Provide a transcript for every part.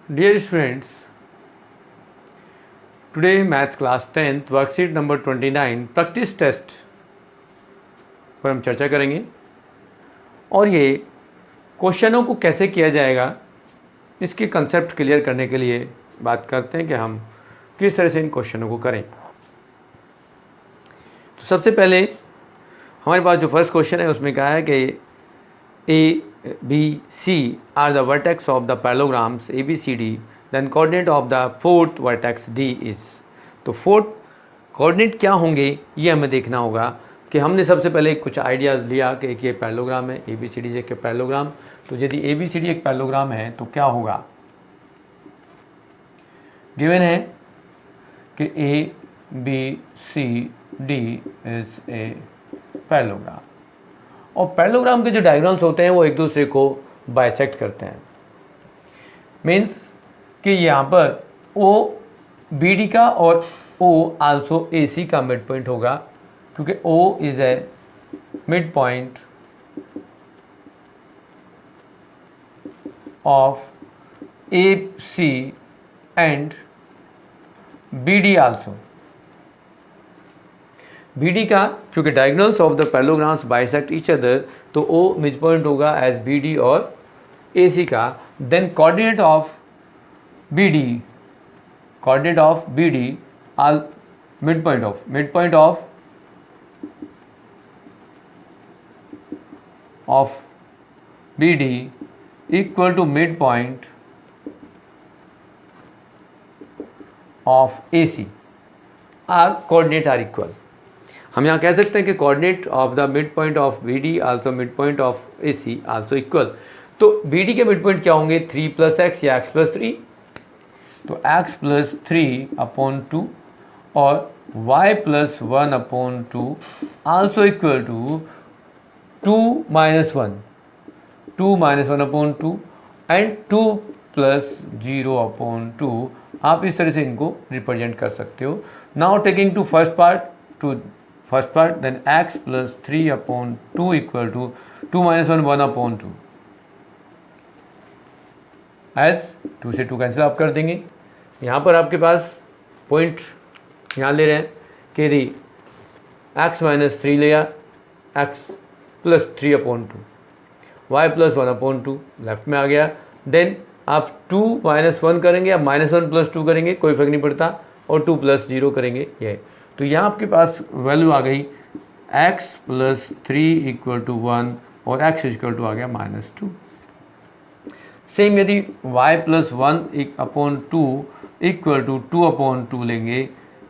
Dear students, today maths class 10th worksheet number 29 practice test पर हम चर्चा करेंगे और ये क्वेश्चनों को कैसे किया जाएगा इसके कंसेप्ट क्लियर करने के लिए बात करते हैं कि हम किस तरह से इन क्वेश्चनों को करें। तो सबसे पहले हमारे पास जो फर्स्ट क्वेश्चन है उसमें कहा है कि A, B, C are the vertex of the parallelograms ABCD, then coordinate of the fourth vertex D is। तो फोर्थ कोऑर्डिनेट क्या होंगे ये हमें देखना होगा कि हमने सबसे पहले कुछ आइडिया लिया कि एक ये पैरेललोग्राम है ABCD एक पैरेललोग्राम। तो यदि ABCD एक पैरेललोग्राम है तो क्या होगा, गिवन है कि ABCD इज ए पैरेललोग्राम और पैरेललोग्राम के जो डायग्राम्स होते हैं वो एक दूसरे को बाइसेक्ट करते हैं। मीन्स कि यहाँ पर ओ BD का और O आल्सो AC का मिड पॉइंट होगा, क्योंकि O is a mid point of AC and BD also. BD का चूँकि diagonals of the parallelograms bisect each other, तो O मिड पॉइंट होगा एज BD और AC का। Then coordinate of BD all mid point of BD equal to mid point of AC are coordinate are equal. हम यहाँ कह सकते हैं कि coordinate of the mid point of BD also mid point of AC also equal. तो BD के mid point क्या होंगे, 3 + x या x + 3, तो x + 3/2 और y + 1/2 also equal to 2 - 1 1/2 and 2 + 0/2। आप इस तरह से इनको रिप्रेजेंट कर सकते हो। Now taking to first part then x + 3/2 equal to 2 - 1 1/2 as 2 से 2 कैंसिल आप कर देंगे। यहाँ पर आपके पास पॉइंट यहाँ ले रहे हैं कि यदि x - 3 लिया, x + 3/2 y + 1/2 लेफ्ट में आ गया। देन आप 2 - 1 करेंगे या -1 + 2 करेंगे, कोई फर्क नहीं पड़ता, और 2 + 0 करेंगे ये। तो यहाँ आपके पास वैल्यू आ गई x + 3 = 1 और x = आ गया -2। सेम यदि y + 1/2 इक्वल टू 2/2 लेंगे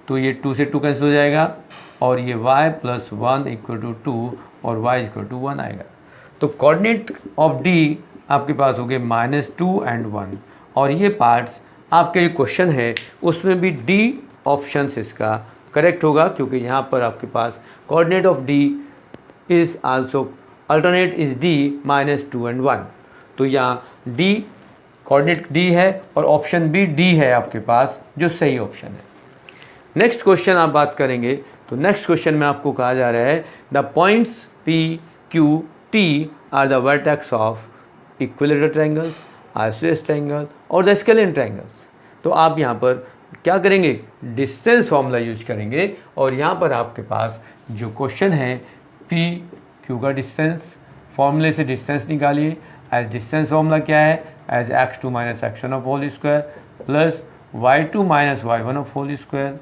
तो ये 2 से 2 कैंसिल हो जाएगा और ये y + 1 = 2 और y = 1 आएगा। तो कोऑर्डिनेट ऑफ D आपके पास हो गए -2 एंड 1। और ये पार्ट्स आपके जो क्वेश्चन है उसमें भी D ऑप्शन इसका करेक्ट होगा, क्योंकि यहाँ पर आपके पास coordinate of D is also alternate is D -2 and 1। तो यहाँ D कोऑर्डिनेट D है और ऑप्शन भी D है आपके पास, जो सही ऑप्शन है। नेक्स्ट क्वेश्चन आप बात करेंगे तो नेक्स्ट क्वेश्चन में आपको कहा जा रहा है the points P Q T are the vertex of equilateral triangles, isosceles triangle और द स्केलिन ट्रायंगल्स। तो आप यहाँ पर क्या करेंगे, डिस्टेंस फॉर्मूला यूज करेंगे और यहाँ पर आपके पास जो क्वेश्चन है P Q का डिस्टेंस, फॉर्मूले से डिस्टेंस निकालिए। एज डिस्टेंस फॉर्मूला क्या है, as x2 - x1² plus y2 - y1²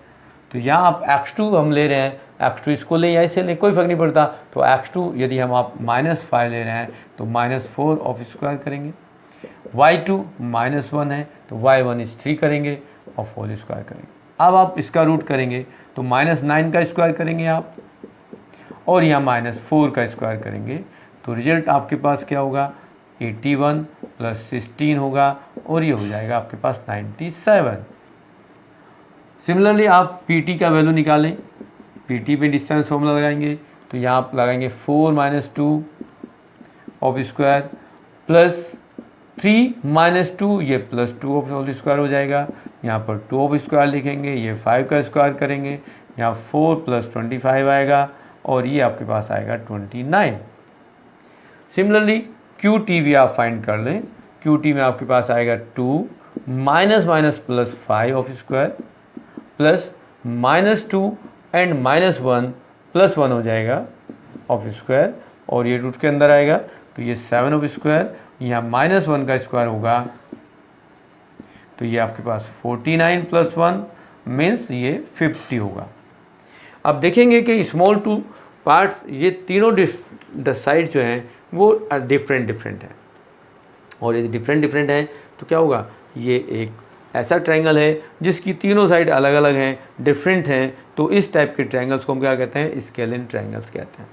तो यहाँ आप x2 हम ले रहे हैं, x2 इसको ले या इसे ले, कोई फर्क नहीं पड़ता। तो x2 यदि हम आप -5 ले रहे हैं तो -4² करेंगे। y2 -1 है तो y1 इज 3 करेंगे और 4² करेंगे। अब आप इसका रूट करेंगे तो -9 का स्क्वायर करेंगे आप और यहाँ -4 का स्क्वायर करेंगे। तो रिजल्ट आपके पास क्या होगा, 81 + 16 होगा और ये हो जाएगा आपके पास 97। सिमिलरली आप PT का वैल्यू निकालें, PT पे डिस्टेंस फॉर्मूला लगाएंगे तो यहाँ आप लगाएंगे 4 - 2 ऑफ स्क्वायर प्लस 3 - 2 ये +2 ऑफ होल स्क्वायर हो जाएगा। यहाँ पर 2 ऑफ स्क्वायर लिखेंगे, ये 5 का स्क्वायर करेंगे, यहाँ 4 + 25 आएगा और ये आपके पास आएगा 29। सिमिलरली QT भी आप फाइंड कर लें, QT में आपके पास आएगा 2 minus minus plus 5 of square plus -2 and -1 plus 1 हो जाएगा ऑफ स्क्वायर, और ये रूट के अंदर आएगा तो ये 7 ऑफ स्क्वायर, यहाँ -1 का स्क्वायर होगा तो ये आपके पास 49 प्लस 1 मीन्स ये 50 होगा। अब देखेंगे कि स्मॉल टू पार्ट्स, ये तीनों साइड जो हैं वो डिफरेंट हैं, और यदि डिफरेंट है तो क्या होगा, ये एक ऐसा ट्रायंगल है जिसकी तीनों साइड अलग अलग हैं, डिफरेंट हैं, तो इस टाइप के ट्रायंगल्स को हम क्या कहते हैं, स्केलिन ट्रायंगल्स कहते हैं।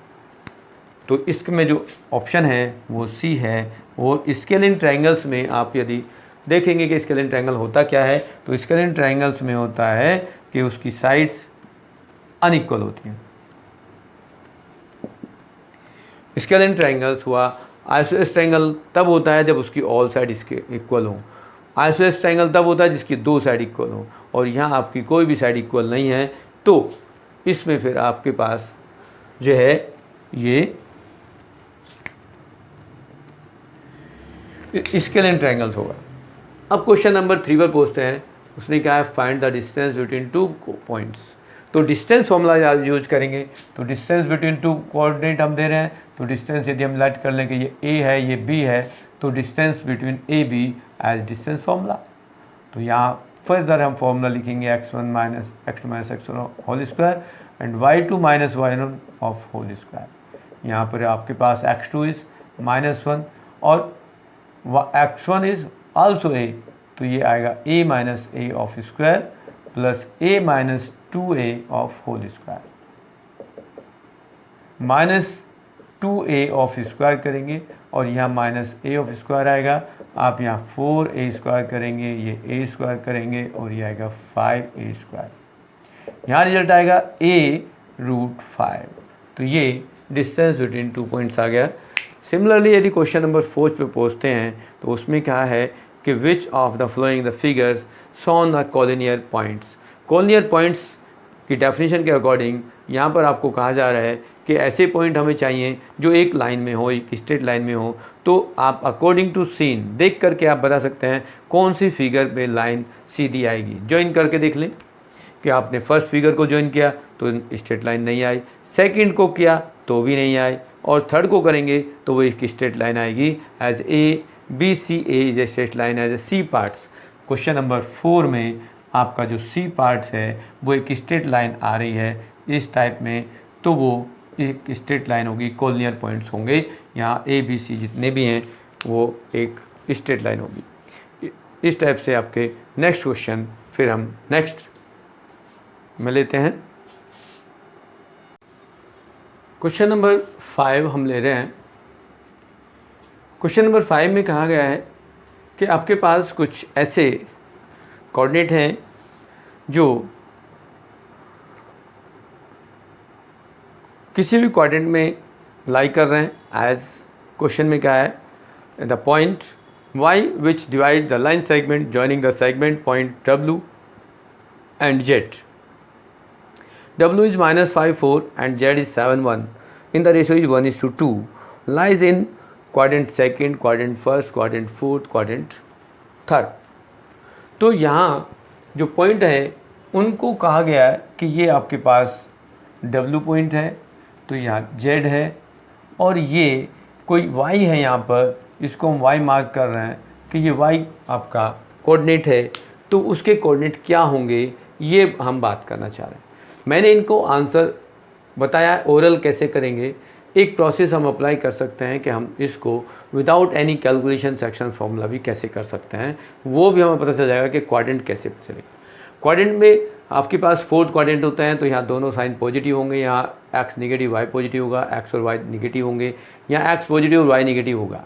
तो इसमें जो ऑप्शन है वो सी है, और स्केलिन ट्रायंगल्स में आप यदि देखेंगे कि स्केलिन ट्रायंगल होता क्या है, तो स्केलिन ट्रायंगल्स में होता है कि उसकी साइड्स अनइक्वल होती हैं। स्केलिन ट्रायंगल्स हुआ, आइसोसेलेस ट्रायंगल तब होता है जब उसकी ऑल साइड इसके इक्वल हो, आइसोसेलेस ट्रायंगल तब होता है जिसकी दो साइड इक्वल हो, और यहाँ आपकी कोई भी साइड इक्वल नहीं है, तो इसमें फिर आपके पास जो है ये स्केलिन ट्रायंगल्स होगा। अब क्वेश्चन नंबर 3 पर पहुँचते हैं। उसने कहा है find the distance between two points, तो डिस्टेंस फॉर्मूला यूज करेंगे। तो डिस्टेंस बिटवीन टू कोऑर्डिनेट हम दे रहे हैं, तो डिस्टेंस यदि हम लेट कर लें कि ये ए है ये बी है, तो distance between A B as distance formula. तो यहाँ फर्दर हम फॉर्मूला लिखेंगे x1 minus x2 x1 whole square and y2 minus y1 of whole square. यहाँ पर आपके पास x2 इज -1 और x1 इज आल्सो a, तो ये आएगा a minus a of square plus a minus 2a of whole square, -2a of square करेंगे और यहाँ -a ऑफ स्क्वायर आएगा। आप यहाँ 4a स्क्वायर करेंगे, ये a स्क्वायर करेंगे और ये आएगा 5a स्क्वायर। यहाँ रिजल्ट आएगा a√5। तो ये डिस्टेंस बिटवीन टू पॉइंट्स आ गया। सिमिलरली यदि क्वेश्चन नंबर 4 पे पहुँचते हैं तो उसमें कहा है कि which of the flowing the figures shown the collinear points. Collinear points की डेफिनेशन के अकॉर्डिंग यहाँ पर आपको कहा जा रहा है कि ऐसे पॉइंट हमें चाहिए जो एक लाइन में हो, एक स्ट्रेट लाइन में हो। तो आप अकॉर्डिंग टू सीन देख करके आप बता सकते हैं कौन सी फिगर पे लाइन सीधी आएगी। ज्वाइन करके देख लें कि आपने फर्स्ट फिगर को ज्वाइन किया तो स्ट्रेट लाइन नहीं आई, सेकंड को किया तो भी नहीं आई, और थर्ड को करेंगे तो वो एक स्ट्रेट लाइन आएगी as A B C A is a straight line as A C parts. Question number 4 में आपका जो सी पार्ट्स है वो एक स्ट्रेट लाइन आ रही है इस टाइप में, तो वो एक स्ट्रेट लाइन होगी, कोलिनियर पॉइंट्स होंगे। यहाँ ए बी सी जितने भी हैं वो एक स्ट्रेट लाइन होगी। इस टाइप से आपके नेक्स्ट क्वेश्चन फिर हम नेक्स्ट में लेते हैं। क्वेश्चन नंबर 5 हम ले रहे हैं। क्वेश्चन नंबर 5 में कहा गया है कि आपके पास कुछ ऐसे कोऑर्डिनेट हैं जो किसी भी कोऑर्डिनेट में लाई कर रहे हैं। एज क्वेश्चन में क्या है, the point y which divide the line segment joining the segment point w and z। w is -5 4 and z is 7 1 in the ratio is 1:2 lies in quadrant second, quadrant first, quadrant fourth, quadrant third। तो यहाँ जो point है उनको कहा गया है कि ये आपके पास w पॉइंट है, तो यहाँ z है, और ये कोई y है यहाँ पर, इसको हम y मार्क कर रहे हैं कि ये y आपका कोऑर्डिनेट है। तो उसके कोऑर्डिनेट क्या होंगे ये हम बात करना चाह रहे हैं। मैंने इनको आंसर बताया, ओरल कैसे करेंगे। एक प्रोसेस हम अप्लाई कर सकते हैं कि हम इसको without any calculation section formula भी कैसे कर सकते हैं, वो भी हमें पता चल जाएगा कि क्वाड्रेंट कैसे चलेगा। क्वाड्रेंट में आपके पास 4th क्वाड्रेंट होता है, तो यहाँ दोनों साइन पॉजिटिव होंगे, यहाँ x नेगेटिव y पॉजिटिव होगा, x और y नेगेटिव होंगे, यहाँ x पॉजिटिव और y नेगेटिव होगा।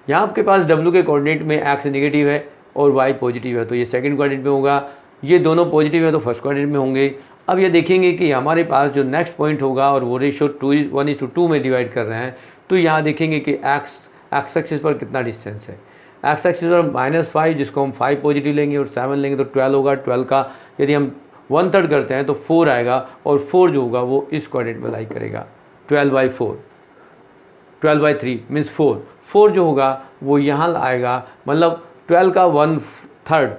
यहाँ आपके पास w के कोऑर्डिनेट में x नेगेटिव है और y पॉजिटिव है, तो ये सेकंड क्वाड्रेंट में होगा। ये दोनों पॉजिटिव है तो फर्स्ट क्वाड्रेंट में होंगे। अब ये देखेंगे कि हमारे पास जो नेक्स्ट पॉइंट होगा और वो रेशियो 1:2 में डिवाइड कर रहे हैं, तो यहाँ देखेंगे कि एक्स एक्सिस पर कितना डिस्टेंस है। एक्स एक्सिस पर -5 जिसको हम 5 पॉजिटिव लेंगे और 7 लेंगे तो 12 होगा। 12 का यदि हम 1/3 करते हैं तो 4 आएगा, और 4 जो होगा वो इस क्वाड्रेंट में लाई करेगा। 12/4 12/3 मीन्स 4 जो होगा वो यहाँ आएगा, मतलब 12 का 1 थर्ड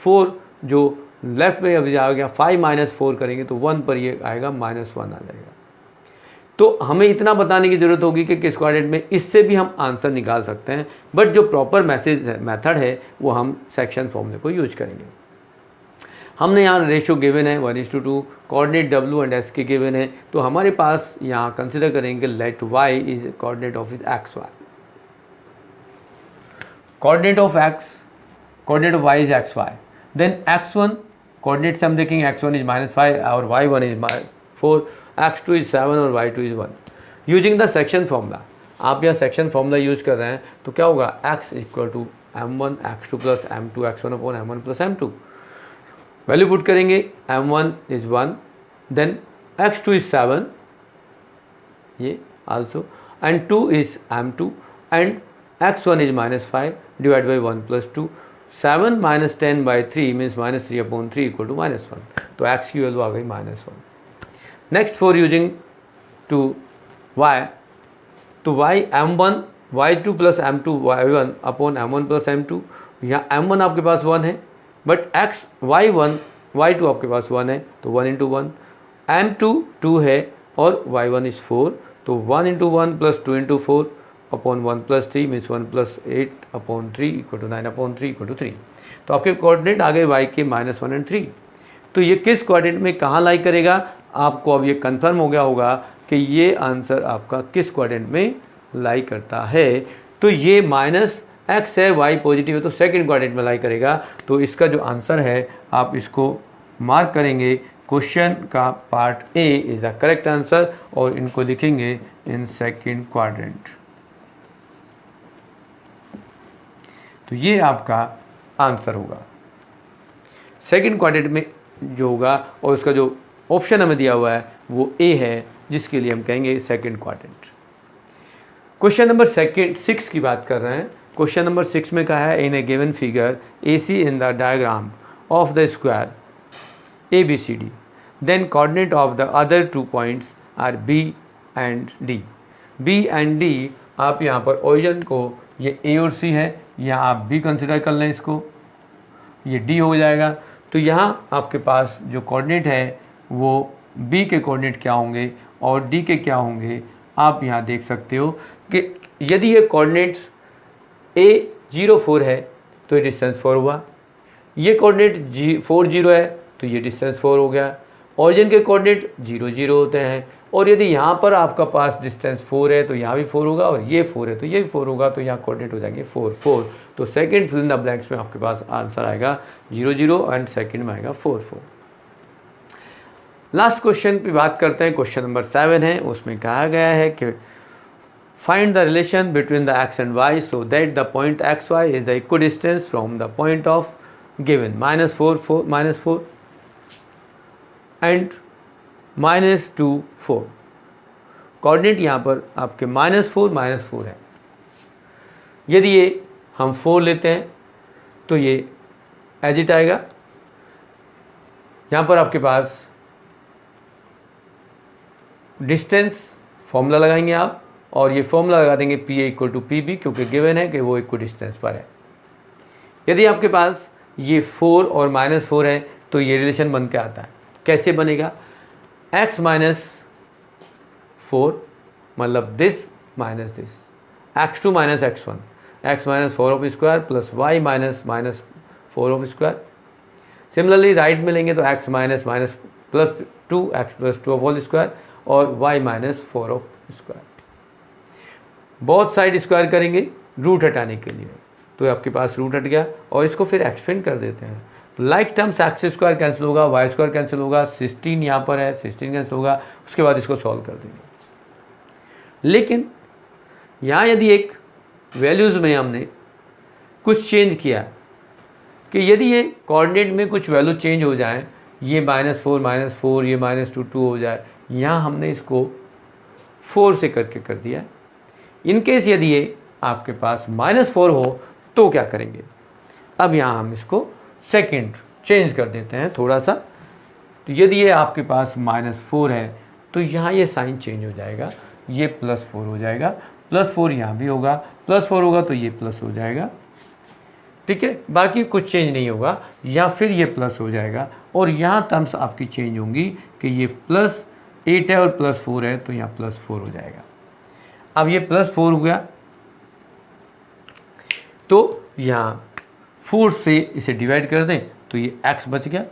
4 जो लेफ्ट में अभी आ गया, 5 माइनस 4 करेंगे तो 1 पर ये आएगा -1 आ जाएगा। तो हमें इतना बताने की ज़रूरत होगी कि किस कोऑर्डिनेट में, इससे भी हम आंसर निकाल सकते हैं, बट जो प्रॉपर मेथड है वो हम सेक्शन फॉर्मूले को यूज करेंगे। हमने यहाँ रेशियो गिवन है 1:2, कोऑर्डिनेट W एंड S के गिवन है, तो हमारे पास यहाँ कंसिडर करेंगे let Y is coordinate of x y, coordinate of y is x y, then x1 coordinate से हम देखेंगे x1 इज -5 और y1 इज 4, x2 इज 7 और y2 is 1। Using the section formula, आप यहाँ सेक्शन फॉर्मूला यूज कर रहे हैं तो क्या होगा, x equal to m1 x2 plus m2 x1 upon m1 plus m2। Value put करेंगे, m1 is 1, then x2 is 7 ये also, and 2 is m2 and x1 is -5 divide by 1 plus 2, 7 minus 10 by 3 means -3 upon 3 equal to -1, तो x की value आ गई -1। Next for using to y, तो y m1 y2 plus m2 y1 upon m1 plus m2, यहाँ m1 आपके पास 1 है but x y1 y2 आपके पास 1 है तो 1 इंटू 1, m2 2 है और y1 इज 4, तो 1 into 1 plus 2 into 4 upon 1 plus 3 means 1 plus 8 upon 3 equal to 9 upon 3 equal to 3। तो आपके कोऑर्डिनेट आ गए y के -1 एंड 3। तो ये किस कोऑर्डिनेट में कहाँ लाई करेगा, आपको अब ये कंफर्म हो गया होगा कि ये आंसर आपका किस कोऑर्डिनेट में लाई करता है। तो ये -x है, y पॉजिटिव है तो सेकंड कोऑर्डिनेट में लाई करेगा। तो इसका जो आंसर है आप इसको मार्क करेंगे, क्वेश्चन का part A is the correct answer, और इनको लिखेंगे इन सेकंड क्वाड्रेंट। तो ये आपका आंसर होगा सेकंड क्वाड्रेंट में जो होगा, और उसका जो ऑप्शन हमें दिया हुआ है वो ए है, जिसके लिए हम कहेंगे सेकंड क्वाड्रेंट। क्वेश्चन नंबर 6 की बात कर रहे हैं। क्वेश्चन नंबर 6 में कहा है, in a given figure AC in the diagram of the square ABCD, then coordinate of the other 2 points are B and D। B and D आप यहाँ पर ओरिजिन को, ये A और C है, यहाँ आप B कंसिडर कर लें, इसको ये D हो जाएगा। तो यहाँ आपके पास जो कोऑर्डिनेट है वो B के कोऑर्डिनेट क्या होंगे और D के क्या होंगे, आप यहाँ देख सकते हो कि यदि ये कोऑर्डिनेट्स A 0 4 है तो ये डिस्टेंस 4 हुआ, ये कोऑर्डिनेट 4 0 है तो ये डिस्टेंस 4 हो गया। ओरिजिन के कोऑर्डिनेट 0 0 होते हैं, और यदि यहाँ पर आपका पास डिस्टेंस 4 है तो यहाँ भी 4 होगा, और ये 4 है तो ये भी 4 होगा, तो यहाँ कोऑर्डिनेट हो जाएंगे 4 4। तो second fill in the blanks में आपके पास आंसर आएगा 0 0 एंड सेकंड में आएगा 4 4। लास्ट क्वेश्चन पे बात करते हैं, क्वेश्चन नंबर 7 है। उसमें कहा गया है कि find the relation between the x and y so that the point xy is the equidistance from the point of given -4 and -2 4। Coordinate यहाँ पर आपके -4 है। यदि ये हम 4 लेते हैं तो ये एज इट आएगा। यहाँ पर आपके पास डिस्टेंस फॉर्मूला लगाएंगे आप, और ये फॉर्मूला लगा देंगे PA इक्वल टू PB, क्योंकि गिवन है कि वो इक्वल डिस्टेंस पर है। यदि आपके पास ये 4 और -4 है तो ये रिलेशन बन के आता है। कैसे बनेगा, x -4 मतलब this minus this, x2 minus x1, x minus 4 of square plus y minus 4 of square. Similarly right में लेंगे तो x minus plus 2 x plus 2 of whole square और y minus 4 of square. Both side square करेंगे root हटाने के लिए, तो आपके पास रूट हट गया, और इसको फिर एक्सपेंड कर देते हैं। Like terms x square cancel होगा, वाई स्क्वायर कैंसिल होगा, 16 यहाँ पर है 16 कैंसिल होगा, उसके बाद इसको सॉल्व कर देंगे। लेकिन यहाँ यदि एक वैल्यूज़ में हमने कुछ चेंज किया कि यदि ये कोऑर्डिनेट में कुछ वैल्यू चेंज हो जाए, ये -4 ये -2 हो जाए, यहाँ हमने इसको 4 से करके कर दिया। इनकेस यदि ये आपके पास -4 हो तो क्या करेंगे, अब यहाँ हम इसको सेकंड चेंज कर देते हैं थोड़ा सा। तो यदि ये आपके पास -4 है तो यहाँ ये साइन चेंज हो जाएगा, ये +4 हो जाएगा, +4 यहाँ भी होगा, +4 होगा तो ये प्लस हो जाएगा, ठीक है, बाकी कुछ चेंज नहीं होगा, या फिर ये प्लस हो जाएगा और यहाँ टर्म्स आपकी चेंज होंगी कि ये +8 है और +4 है, तो यहाँ +4 हो जाएगा। अब ये +4 हो गया तो यहाँ 4 से इसे डिवाइड कर दें तो ये x बच गया,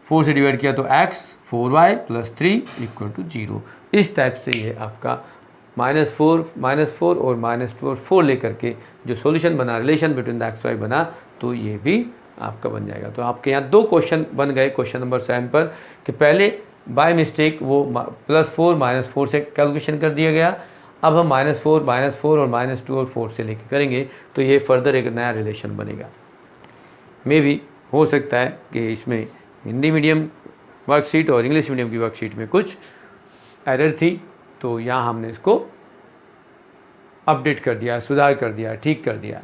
4 से डिवाइड किया तो x 4y + 3 = 0। इस टाइप से ये आपका -4 और -2 और 4 लेकर के जो सॉल्यूशन बना, relation between the x y बना, तो ये भी आपका बन जाएगा। तो आपके यहाँ 2 क्वेश्चन बन गए क्वेश्चन नंबर 7 पर कि पहले बाय मिस्टेक वो +4 -4 से कैलकुलेशन कर दिया गया, अब हम -4 और -2 और 4 से लेके करेंगे, तो ये फर्दर एक नया रिलेशन बनेगा। मे भी हो सकता है कि इसमें हिंदी मीडियम वर्कशीट और इंग्लिश मीडियम की वर्कशीट में कुछ एरर थी, तो यहाँ हमने इसको अपडेट कर दिया, सुधार कर दिया, ठीक कर दिया।